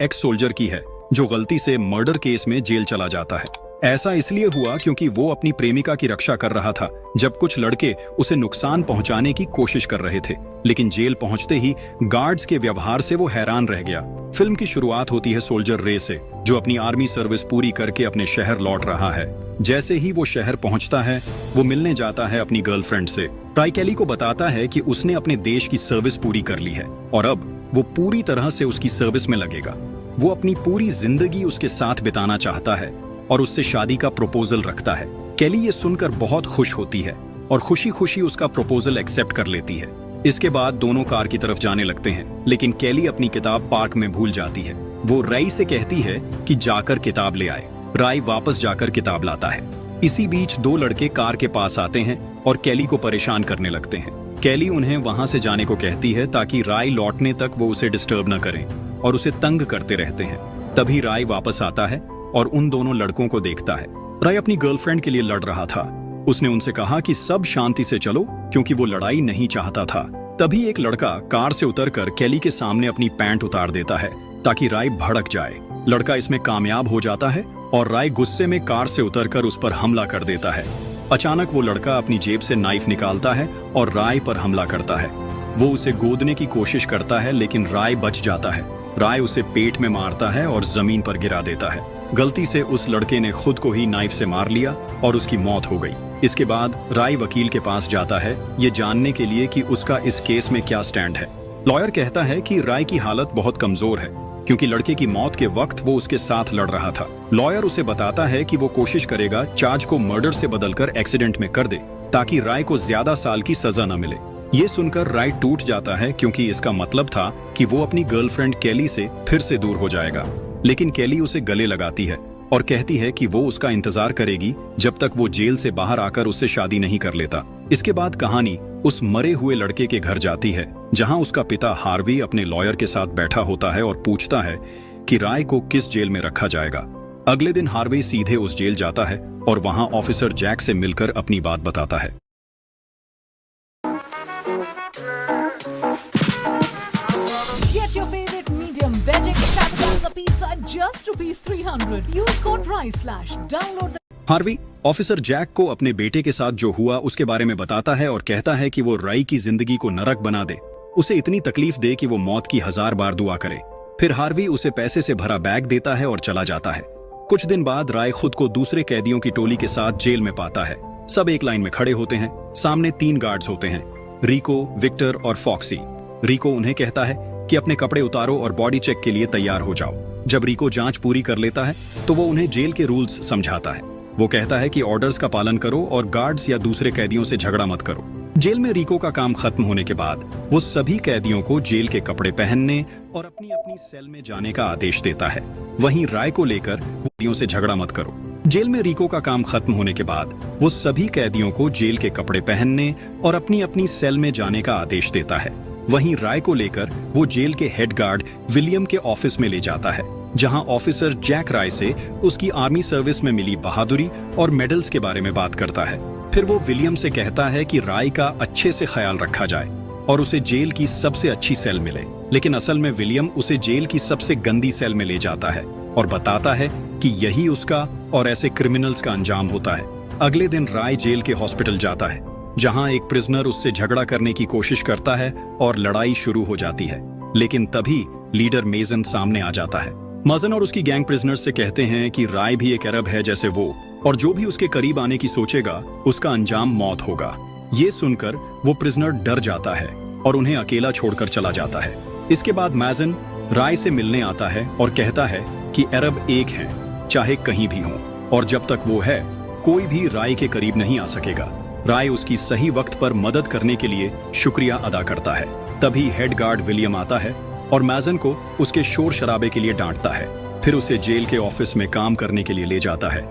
X soldier की है जो गलती से मर्डर केस में जेल चला जाता है। ऐसा इसलिए हुआ क्योंकि वो अपनी प्रेमिका की रक्षा कर रहा था जब कुछ लड़के उसे नुकसान पहुंचाने की कोशिश कर रहे थे, लेकिन जेल पहुंचते ही गार्ड्स के व्यवहार से वो हैरान रह गया। फिल्म की शुरुआत होती है सोल्जर रे से, जो अपनी आर्मी सर्विस पूरी करके अपने शहर लौट रहा है। जैसे ही वो शहर पहुंचता है, वो मिलने जाता है अपनी गर्लफ्रेंड से। राय केली को बताता है कि उसने अपने देश की सर्विस पूरी कर ली है और अब वो पूरी तरह से उसकी सर्विस में लगेगा। वो अपनी पूरी जिंदगी उसके साथ बिताना चाहता है और उससे शादी का प्रपोजल रखता है। केली ये सुनकर बहुत खुश होती है और खुशी खुशी उसका प्रपोजल एक्सेप्ट कर लेती है। इसके बाद दोनों कार की तरफ जाने लगते हैं, लेकिन केली अपनी किताब पार्क में भूल जाती है। वो राय से कहती है कि जाकर किताब ले आए। राय वापस जाकर किताब लाता है। इसी बीच दो लड़के कार के पास आते हैं और केली को परेशान करने लगते हैं। केली उन्हें वहां से जाने को कहती है ताकि राय लौटने तक वो उसे डिस्टर्ब न करें और उसे तंग करते रहते हैं। तभी राय वापस आता है और उन दोनों लड़कों को देखता है। राय अपनी गर्लफ्रेंड के लिए लड़ रहा था। उसने उनसे कहा कि सब शांति से चलो, क्योंकि वो लड़ाई नहीं चाहता था। तभी एक लड़का कार से उतरकर केली के सामने अपनी पैंट उतार देता है ताकि राय भड़क जाए। लड़का इसमें कामयाब हो जाता है और राय गुस्से में कार से उतरकर उस पर हमला कर देता है। अचानक वो लड़का अपनी जेब से नाइफ निकालता है और राय पर हमला करता है। वो उसे गोदने की कोशिश करता है, लेकिन राय बच जाता है। राय उसे पेट में मारता है और जमीन पर गिरा देता है। गलती से उस लड़के ने खुद को ही नाइफ से मार लिया और उसकी मौत हो गई। इसके बाद राय वकील के पास जाता है, ये जानने के लिए कि उसका इस केस में क्या स्टैंड है। लॉयर कहता है कि राय की हालत बहुत कमजोर है क्योंकि लड़के की मौत के वक्त वो उसके साथ लड़ रहा था। लॉयर उसे बताता है कि वो कोशिश करेगा चार्ज को मर्डर से बदलकर एक्सीडेंट में कर दे ताकि राय को ज्यादा साल की सजा न मिले। ये सुनकर राय टूट जाता है क्योंकि इसका मतलब था कि वो अपनी गर्लफ्रेंड केली से फिर से दूर हो जाएगा। लेकिन केली उसे गले लगाती है और कहती है कि वो उसका इंतजार करेगी जब तक वो जेल से बाहर आकर उससे शादी नहीं कर लेता। इसके बाद कहानी उस मरे हुए लड़के के घर जाती है, जहां उसका पिता हार्वी अपने लॉयर के साथ बैठा होता है और पूछता है कि राय को किस जेल में रखा जाएगा। अगले दिन हार्वी सीधे उस जेल जाता है और वहां ऑफिसर जैक से मिलकर अपनी बात बताता है। Get your favorite medium veg extravaganza pizza at just ₹300. Use code PRICE/. Download the Harvey officer Jack को अपने बेटे के साथ जो हुआ उसके बारे में बताता है और कहता है कि वो राय की जिंदगी को नरक बना दे, उसे इतनी तकलीफ दे कि वो मौत की 1000 बार दुआ करे। फिर हार्वी उसे पैसे से भरा बैग देता है और चला जाता है। कुछ दिन बाद राय खुद को दूसरे कैदियों की टोली के साथ जेल में पाता है। सब एक लाइन में खड़े होते हैं। सामने 3 गार्ड्स होते हैं, रिको, विक्टर और फॉक्सी। रिको उन्हें कहता है कि अपने कपड़े उतारो और बॉडी चेक के लिए तैयार हो जाओ। जब रिको जांच पूरी कर लेता है तो वो उन्हें जेल के रूल्स समझाता है। वो कहता है कि ऑर्डर्स का पालन करो और गार्ड्स या दूसरे कैदियों से झगड़ा मत करो। जेल में रिको का काम खत्म होने के बाद वो सभी कैदियों को जेल के कपड़े पहनने और अपनी अपनी सेल में जाने का आदेश देता है। वहीं राय को लेकर कैदियों से झगड़ा मत करो। जेल में रिको का काम खत्म होने के बाद वो सभी कैदियों को जेल के कपड़े पहनने और अपनी अपनी सेल में जाने का आदेश देता है। वहीं राय को लेकर वो जेल के हेड गार्ड विलियम के ऑफिस में ले जाता है, जहां ऑफिसर जैक राय से उसकी आर्मी सर्विस में मिली बहादुरी और मेडल्स के बारे में बात करता है। फिर वो विलियम से कहता है कि राय का अच्छे से ख्याल रखा जाए और उसे जेल की सबसे अच्छी सेल मिले। लेकिन असल में विलियम उसे जेल की सबसे गंदी सेल में ले जाता है और बताता है कि यही उसका और ऐसे क्रिमिनल्स का अंजाम होता है। अगले दिन राय जेल के हॉस्पिटल जाता है, जहां एक प्रिजनर उससे झगड़ा करने की कोशिश करता है और लड़ाई शुरू हो जाती है। लेकिन तभी लीडर मेजन सामने आ जाता है। मजन और उसकी गैंग प्रिजनर्स से कहते हैं कि राय भी एक अरब है जैसे वो, और जो भी उसके करीब आने की सोचेगा उसका अंजाम मौत होगा। ये सुनकर वो प्रिजनर डर जाता है और उन्हें अकेला छोड़कर चला जाता है। इसके बाद मैजन राय से मिलने आता है और कहता है कि अरब एक हैं, चाहे कहीं भी हों, और जब तक वो है कोई भी राय के करीब नहीं आ सकेगा। राय उसकी सही वक्त पर मदद करने के लिए शुक्रिया अदा करता है। तभी हेड गार्ड विलियम आता है और मैजन को उसके शोर शराबे के लिए डांटता है। फिर उसे जेल के ऑफिस में काम करने के लिए ले जाता है।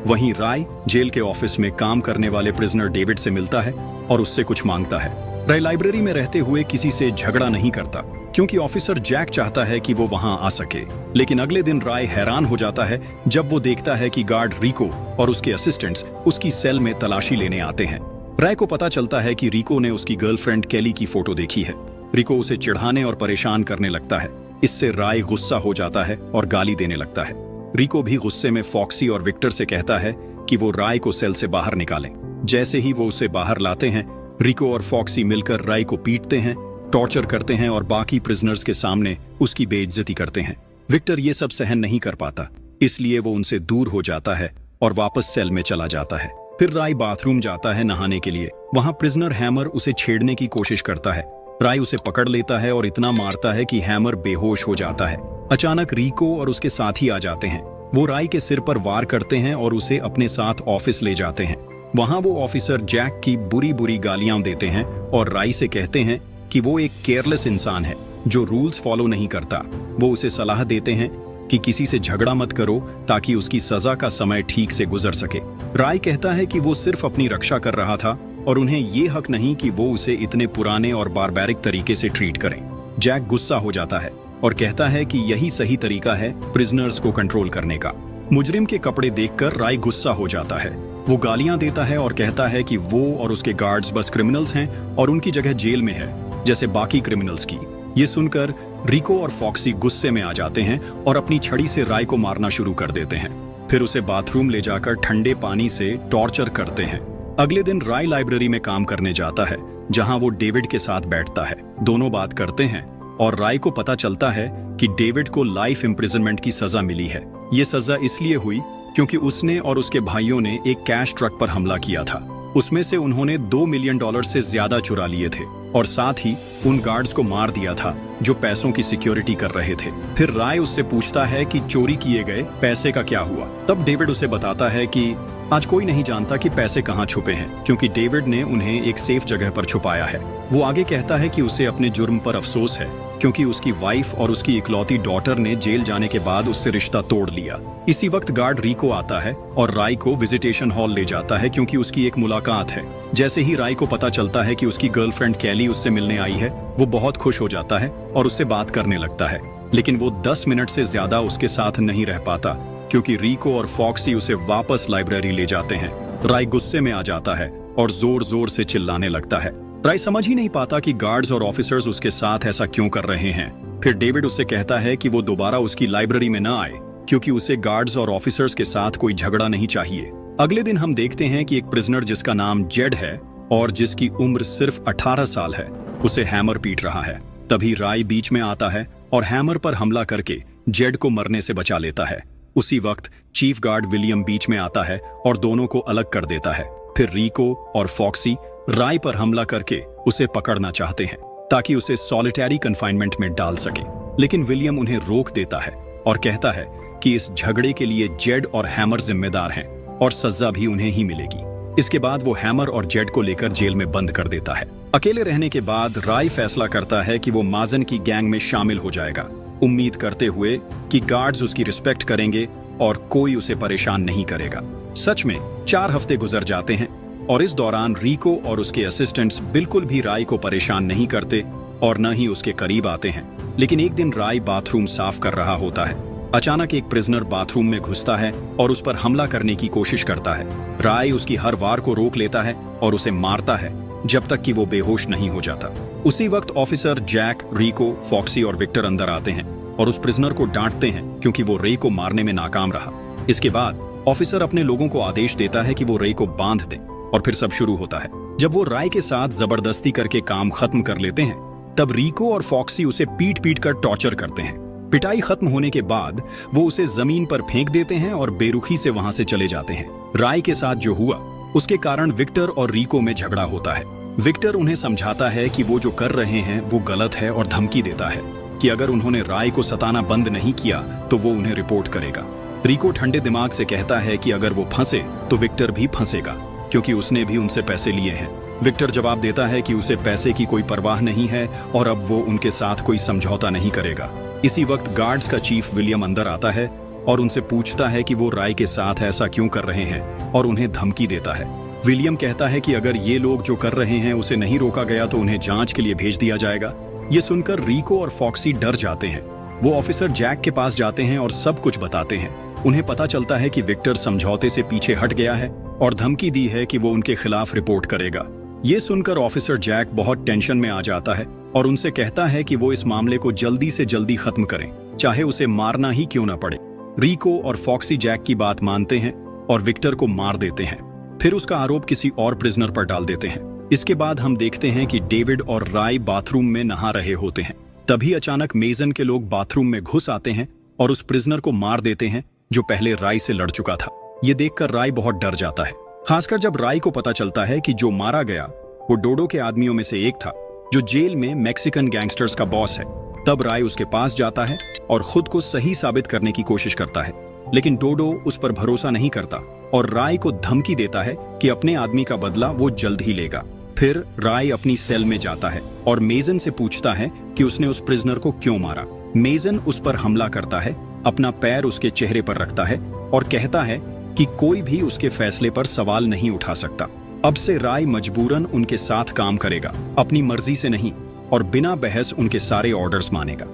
वहीं राय जेल के ऑफिस में काम करने वाले प्रिजनर डेविड से मिलता है और उससे कुछ मांगता है। राय लाइब्रेरी में रहते हुए किसी से झगड़ा नहीं करता क्योंकि ऑफिसर जैक चाहता है कि वो वहां आ सके। लेकिन अगले दिन राय हैरान हो जाता है जब वो देखता है कि गार्ड रिको और उसके असिस्टेंट्स उसकी सेल में तलाशी लेने आते हैं। राय को पता चलता है कि रिको ने उसकी गर्लफ्रेंड केली की फोटो देखी है। रिको उसे चिढ़ाने और परेशान करने लगता है। इससे राय गुस्सा हो जाता है और गाली देने लगता है। रिको भी गुस्से में फॉक्सी और विक्टर से कहता है कि वो राय को सेल से बाहर निकालें। जैसे ही वो उसे बाहर लाते हैं, रिको और फॉक्सी मिलकर राय को पीटते हैं, टॉर्चर करते हैं और बाकी प्रिजनर्स के सामने उसकी बेइज्जती करते हैं। विक्टर ये सब सहन नहीं कर पाता, इसलिए वो उनसे दूर हो जाता है और वापस सेल में चला जाता है। फिर राय बाथरूम जाता है नहाने के लिए। वहां प्रिजनर हैमर उसे छेड़ने की कोशिश करता है। राय उसे पकड़ लेता है और इतना मारता है कि हैमर बेहोश हो जाता है। अचानक रिको और उसके साथी आ जाते हैं। वो राय के सिर पर वार करते हैं और उसे अपने साथ ऑफिस ले जाते हैं। वहां वो ऑफिसर जैक की बुरी बुरी गालियां देते हैं और राय से कहते हैं कि वो एक केयरलेस इंसान है जो रूल्स फॉलो नहीं करता। वो उसे सलाह देते हैं कि किसी से झगड़ा मत करो ताकि उसकी सजा का समय ठीक से गुजर सके। राय कहता है कि वो सिर्फ अपनी रक्षा कर रहा था और उन्हें ये हक नहीं कि वो उसे इतने पुराने और बारबैरिक तरीके से ट्रीट करें। जैक गुस्सा हो जाता है और कहता है कि यही सही तरीका है प्रिजनर्स को कंट्रोल करने का। मुजरिम के कपड़े देखकर राय गुस्सा हो जाता है। वो गालियां देता है और कहता है कि वो और उसके गार्ड्स बस क्रिमिनल्स हैं और उनकी जगह जेल में है जैसे बाकी क्रिमिनल्स की। ये सुनकर रिको और फॉक्सी गुस्से में आ जाते हैं और अपनी छड़ी से राय को मारना शुरू कर देते हैं। फिर उसे बाथरूम ले जाकर ठंडे पानी से टॉर्चर करते हैं। अगले दिन राय लाइब्रेरी में काम करने जाता है जहां वो डेविड के साथ बैठता है। दोनों बात करते हैं और राय को पता चलता है कि डेविड को लाइफ इम्प्रिजनमेंट की सजा मिली है। ये सजा इसलिए हुई क्योंकि उसने और उसके भाइयों ने एक कैश ट्रक पर हमला किया था। उसमें से उन्होंने $2 मिलियन से ज्यादा चुरा लिए थे और साथ ही उन गार्ड्स को मार दिया था जो पैसों की सिक्योरिटी कर रहे थे। फिर राय उससे पूछता है कि चोरी किए गए पैसे का क्या हुआ। तब डेविड उसे बताता है कि आज कोई नहीं जानता कि पैसे कहाँ छुपे हैं क्योंकि डेविड ने उन्हें एक सेफ जगह पर छुपाया है। वो आगे कहता है कि उसे अपने जुर्म पर अफसोस है क्योंकि उसकी वाइफ और उसकी इकलौती डॉटर ने जेल जाने के बाद उससे रिश्ता तोड़ लिया। इसी वक्त गार्ड रिको आता है और राय को विजिटेशन हॉल ले जाता है क्योंकि उसकी एक मुलाकात है। जैसे ही राय को पता चलता है कि उसकी गर्लफ्रेंड कैली उससे मिलने आई है, वो बहुत खुश हो जाता है और उससे बात करने लगता है। लेकिन वो 10 मिनट से ज्यादा उसके साथ नहीं रह पाता क्योंकि रिको और फॉक्सी उसे वापस लाइब्रेरी ले जाते हैं। राय गुस्से में आ जाता है और जोर जोर से चिल्लाने लगता है। राय समझ ही नहीं पाता कि गार्ड्स और ऑफिसर्स उसके साथ ऐसा क्यों कर रहे हैं। फिर डेविड उससे कहता है कि वो दोबारा उसकी लाइब्रेरी में ना आए क्योंकि उसे गार्ड्स और ऑफिसर्स के साथ कोई झगड़ा नहीं चाहिए। अगले दिन हम देखते हैं कि एक प्रिजनर जिसका नाम जेड है और जिसकी उम्र सिर्फ 18 साल है, उसे हैमर पीट रहा है। तभी राय बीच में आता है और हैमर पर हमला करके जेड को मरने से बचा लेता है। उसी वक्त चीफ गार्ड विलियम बीच में आता है और दोनों को अलग कर देता है। फिर रिको और फॉक्सी राय पर हमला करके उसे पकड़ना चाहते हैं ताकि उसे सॉलिटरी कन्फाइनमेंट में डाल सके, लेकिन विलियम उन्हें रोक देता है और कहता है कि इस झगड़े के लिए जेड और हैमर जिम्मेदार हैं और सजा भी उन्हें ही मिलेगी। इसके बाद वो हैमर और जेड को लेकर जेल में बंद कर देता है। अकेले रहने के बाद राय फैसला करता है कि वो माजन की गैंग में शामिल हो जाएगा, उम्मीद करते हुए कि गार्ड्स उसकी रिस्पेक्ट करेंगे और कोई उसे परेशान नहीं करेगा। सच में 4 हफ्ते गुजर जाते हैं और इस दौरान रिको और उसके असिस्टेंट्स बिल्कुल भी राय को परेशान नहीं करते और न ही उसके करीब आते हैं। लेकिन एक दिन राय बाथरूम साफ कर रहा होता है। अचानक एक प्रिजनर बाथरूम में घुसता है और उस पर हमला करने की कोशिश करता है। राय उसकी हर वार को रोक लेता है और उसे मारता है जब तक कि वो बेहोश नहीं हो जाता। उसी वक्त ऑफिसर जैक, रिको, फॉक्सी और विक्टर अंदर आते हैं और उस प्रिजनर को डांटते हैं क्योंकि वो रे को मारने में नाकाम रहा। इसके बाद ऑफिसर अपने लोगों को आदेश देता है कि वो रे को बांध दें और फिर सब शुरू होता है। जब वो राय के साथ जबरदस्ती करके काम खत्म कर लेते हैं, तब रिको और फॉक्सी उसे पीट पीट कर टॉर्चर करते हैं। पिटाई खत्म होने के बाद वो उसे जमीन पर फेंक देते हैं और बेरुखी से वहां से चले जाते हैं। राय के साथ जो हुआ उसके कारण विक्टर और रिको में झगड़ा होता है। विक्टर उन्हें समझाता है कि वो जो कर रहे हैं वो गलत है और धमकी देता है कि अगर उन्होंने राय को सताना बंद नहीं किया तो वो उन्हें रिपोर्ट करेगा। रिको ठंडे दिमाग से कहता है कि अगर वो फंसे तो विक्टर भी फंसेगा क्योंकि उसने भी उनसे पैसे लिए हैं। विक्टर जवाब देता है कि उसे पैसे की कोई परवाह नहीं है और अब वो उनके साथ कोई समझौता नहीं करेगा। इसी वक्त गार्ड्स का चीफ विलियम अंदर आता है और उनसे पूछता है कि वो राय के साथ ऐसा क्यों कर रहे हैं और उन्हें धमकी देता है। विलियम कहता है कि अगर ये लोग जो कर रहे हैं उसे नहीं रोका गया तो उन्हें जांच के लिए भेज दिया जाएगा। ये सुनकर रिको और फॉक्सी डर जाते हैं। वो ऑफिसर जैक के पास जाते हैं और सब कुछ बताते हैं। उन्हें पता चलता है कि विक्टर समझौते से पीछे हट गया है और धमकी दी है कि वो उनके खिलाफ रिपोर्ट करेगा। ये सुनकर ऑफिसर जैक बहुत टेंशन में आ जाता है और उनसे कहता है कि वो इस मामले को जल्दी से जल्दी खत्म करें, चाहे उसे मारना ही क्यों ना पड़े। रिको और फॉक्सी जैक की बात मानते हैं और विक्टर को मार देते हैं, फिर उसका आरोप किसी और प्रिजनर पर डाल देते हैं। इसके बाद हम देखते हैं कि डेविड और राय बाथरूम में नहा रहे होते हैं। तभी अचानक मेजन के लोग बाथरूम में घुस आते हैं और उस प्रिजनर को मार देते हैं जो पहले राय से लड़ चुका था। ये देखकर राय बहुत डर जाता है, खासकर जब राय को पता चलता है कि जो मारा गया वो डोडो के आदमियों में से एक था, जो जेल में मैक्सिकन गैंगस्टर्स का बॉस है। तब राय उसके पास जाता है और खुद को सही साबित करने की कोशिश करता है, लेकिन डोडो उस पर भरोसा नहीं करता और राय को धमकी देता है कि अपने आदमी का बदला वो जल्द ही लेगा। फिर राय अपनी सेल में जाता है और मेजन से पूछता है कि उसने उस प्रिजनर को क्यों मारा। मेजन उस पर हमला करता है, अपना पैर उसके चेहरे पर रखता है और कहता है कि कोई भी उसके फैसले पर सवाल नहीं उठा सकता। अब से राय मजबूरन उनके साथ काम करेगा, अपनी मर्जी से नहीं, और बिना बहस उनके सारे ऑर्डर्स मानेगा।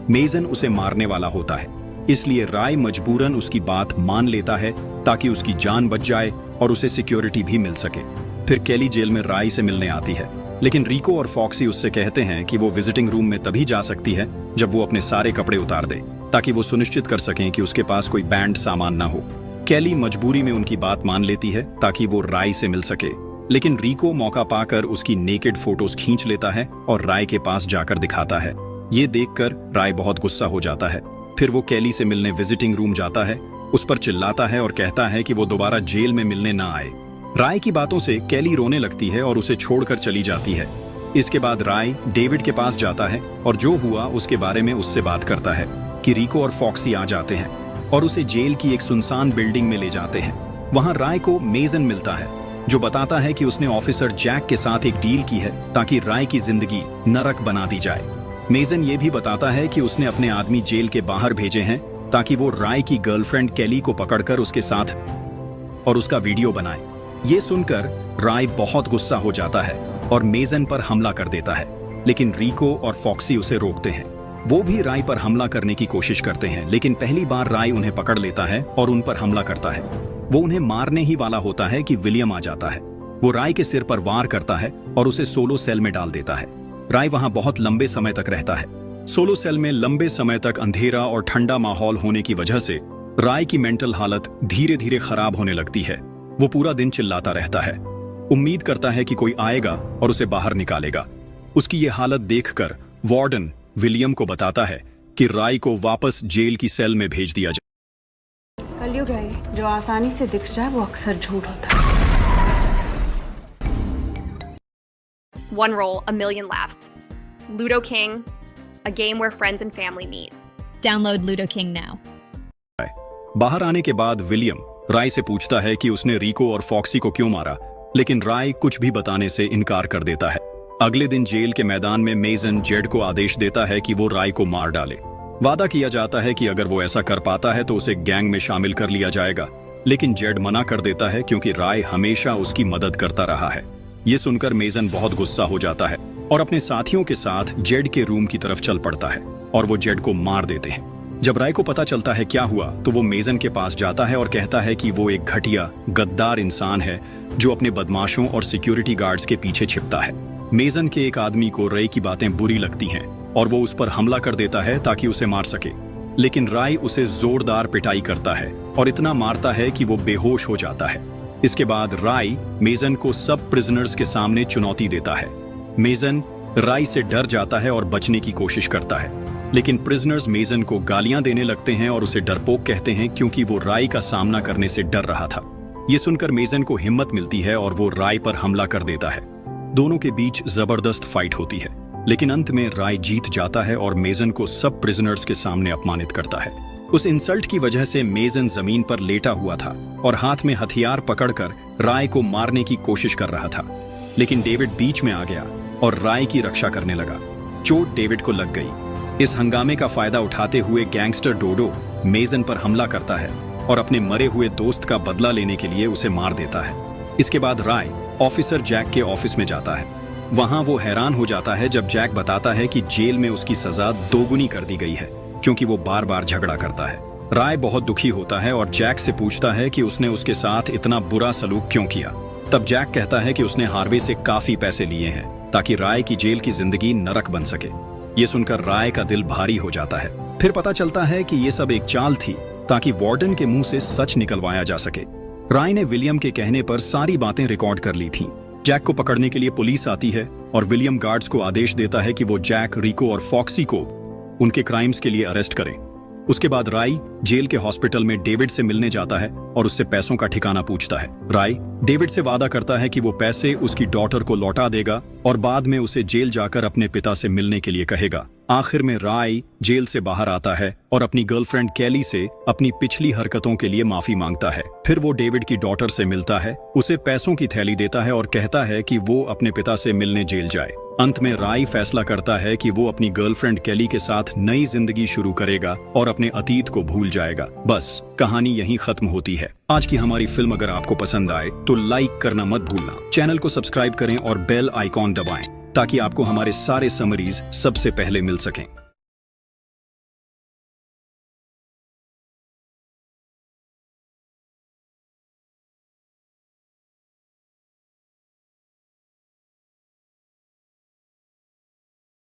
मेजन उसे मारने वाला होता है, इसलिए राय मजबूरन उसकी बात मान लेता है ताकि उसकी जान बच जाए और उसे सिक्योरिटी भी मिल सके। फिर केली जेल में राय से मिलने आती है, लेकिन रिको और फॉक्सी उससे कहते हैं कि वो विजिटिंग रूम में तभी जा सकती है जब वो अपने सारे कपड़े उतार दे, ताकि वो सुनिश्चित कर सकें कि उसके पास कोई बैंड सामान ना हो। केली मजबूरी में उनकी बात मान लेती है ताकि वो राय से मिल सके, लेकिन रिको मौका पाकर उसकी नेकेड फोटोज खींच लेता है और राय के पास जाकर दिखाता है। ये देखकर राय बहुत गुस्सा हो जाता है। फिर वो केली से मिलने विजिटिंग रूम जाता है, उस पर चिल्लाता है और कहता है कि वो दोबारा जेल में मिलने ना आए। राय की बातों से केली रोने लगती है और उसे छोड़कर चली जाती है। इसके बाद राय डेविड के पास जाता है और जो हुआ उसके बारे में उससे बात करता है कि रिको और फॉक्सी आ जाते हैं और उसे जेल की एक सुनसान बिल्डिंग में ले जाते हैं। वहां राय को मेजन मिलता है, जो बताता है कि उसने ऑफिसर जैक के साथ एक डील की है ताकि राय की जिंदगी नरक बना दी जाए। मेजन ये भी बताता है कि उसने अपने आदमी जेल के बाहर भेजे हैं ताकि वो राय की गर्लफ्रेंड केली को पकड़कर उसके साथ और उसका वीडियो बनाए। ये सुनकर राय बहुत गुस्सा हो जाता है और मेजन पर हमला कर देता है, लेकिन रिको और फॉक्सी उसे रोकते हैं। वो भी राय पर हमला करने की कोशिश करते हैं, लेकिन पहली बार राय उन्हें पकड़ लेता है और उन पर हमला करता है। वो उन्हें मारने ही वाला होता है कि विलियम आ जाता है। वो राय के सिर पर वार करता है और उसे सोलो सेल में डाल देता है। राय वहां बहुत लंबे समय तक रहता है। सोलो सेल में लंबे समय तक अंधेरा और ठंडा माहौल होने की वजह से राय की मेंटल हालत धीरे धीरे खराब होने लगती है। वो पूरा दिन चिल्लाता रहता है, उम्मीद करता है कि कोई आएगा और उसे बाहर निकालेगा। उसकी ये हालत देखकर वार्डन विलियम को बताता है कि राय को वापस जेल की सेल में भेज दिया जाए। कलयुग है ये, जो आसानी से दिख जाए वो अक्सर झूठ होता है। One roll, a million laughs. Ludo King, a game where friends and family meet. Download Ludo King now. बाहर आने के बाद विलियम राय से पूछता है कि उसने रिको और फॉक्सी को क्यों मारा, लेकिन राय कुछ भी बताने से इनकार कर देता है। अगले दिन जेल के मैदान में मेजन जेड को आदेश देता है कि वो राय को मार डाले। वादा किया जाता है कि अगर वो ऐसा कर पाता है तो उसे गैंग में शामिल कर लिया जाएगा, लेकिन जेड मना कर देता है क्योंकि राय हमेशा उसकी मदद करता रहा है। ये सुनकर मेजन बहुत गुस्सा हो जाता है और अपने साथियों के साथ जेड के रूम की तरफ चल पड़ता है और वो जेड को मार देते हैं। जब राय को पता चलता है क्या हुआ तो वो मेजन के पास जाता है और कहता है कि वो एक घटिया गद्दार इंसान है जो अपने बदमाशों और सिक्योरिटी गार्ड्स के पीछे छिपता है। मेजन के एक आदमी को राय की बातें बुरी लगती हैं और वो उस पर हमला कर देता है ताकि उसे मार सके, लेकिन राय उसे जोरदार पिटाई करता है और इतना मारता है कि वो बेहोश हो जाता है। इसके बाद राय मेजन को सब प्रिजनर्स के सामने चुनौती देता है। मेजन राय से डर जाता है और बचने की कोशिश करता है, लेकिन प्रिजनर्स मेजन को गालियां देने लगते हैं और उसे डरपोक कहते हैं क्योंकि वो राय का सामना करने से डर रहा था। ये सुनकर मेजन को हिम्मत मिलती है और वो राय पर हमला कर देता है। दोनों के बीच जबरदस्त फाइट होती है, लेकिन अंत में राय जीत जाता है और मेजन को सब प्रिजनर्स के सामने अपमानित करता है। उस इंसल्ट की वजह से मेजन जमीन पर लेटा हुआ था और हाथ में हथियार पकड़कर राय को मारने की कोशिश कर रहा था, लेकिन डेविड बीच में आ गया और राय की रक्षा करने लगा। चोट डेविड को लग गई। इस हंगामे का फायदा उठाते हुए गैंगस्टर डोडो मेजन पर हमला करता है और अपने मरे हुए दोस्त का बदला लेने के लिए उसे मार देता है। इसके बाद राय ऑफिसर जैक के ऑफिस में जाता है। वहां वो हैरान हो जाता है जब जैक बताता है कि जेल में उसकी सजा दोगुनी कर दी गई है क्योंकि वो बार बार झगड़ा करता है। राय बहुत दुखी होता है और जैक से पूछता है कि उसने उसके साथ इतना बुरा सलूक क्यों किया। तब जैक कहता है कि उसने हार्वे से काफी पैसे लिए हैं ताकि राय की जेल की जिंदगी नरक बन सके। ये सुनकर राय का दिल भारी हो जाता है। फिर पता चलता है कि ये सब एक चाल थी ताकि वार्डन के मुंह से सच निकलवाया जा सके। राय ने विलियम के कहने पर सारी बातें रिकॉर्ड कर ली थीं। जैक को पकड़ने के लिए पुलिस आती है और विलियम गार्ड्स को आदेश देता है कि वो जैक, रिको और फॉक्सी को उनके क्राइम्स के लिए अरेस्ट करें। उसके बाद राय जेल के हॉस्पिटल में डेविड से मिलने जाता है और उससे पैसों का ठिकाना पूछता है। राय डेविड से वादा करता है कि वो पैसे उसकी डॉटर को लौटा देगा और बाद में उसे जेल जाकर अपने पिता से मिलने के लिए कहेगा। आखिर में राय जेल से बाहर आता है और अपनी गर्लफ्रेंड कैली से अपनी पिछली हरकतों के लिए माफी मांगता है। फिर वो डेविड की डॉटर से मिलता है, उसे पैसों की थैली देता है और कहता है कि वो अपने पिता से मिलने जेल जाए। अंत में राय फैसला करता है कि वो अपनी गर्लफ्रेंड कैली के साथ नई जिंदगी शुरू करेगा और अपने अतीत को भूल जाएगा। बस कहानी यहीं खत्म होती है। आज की हमारी फिल्म अगर आपको पसंद आए तो लाइक करना मत भूलना, चैनल को सब्सक्राइब करें और बेल आइकॉन दबाएं ताकि आपको हमारे सारे समरीज सबसे पहले मिल सकें।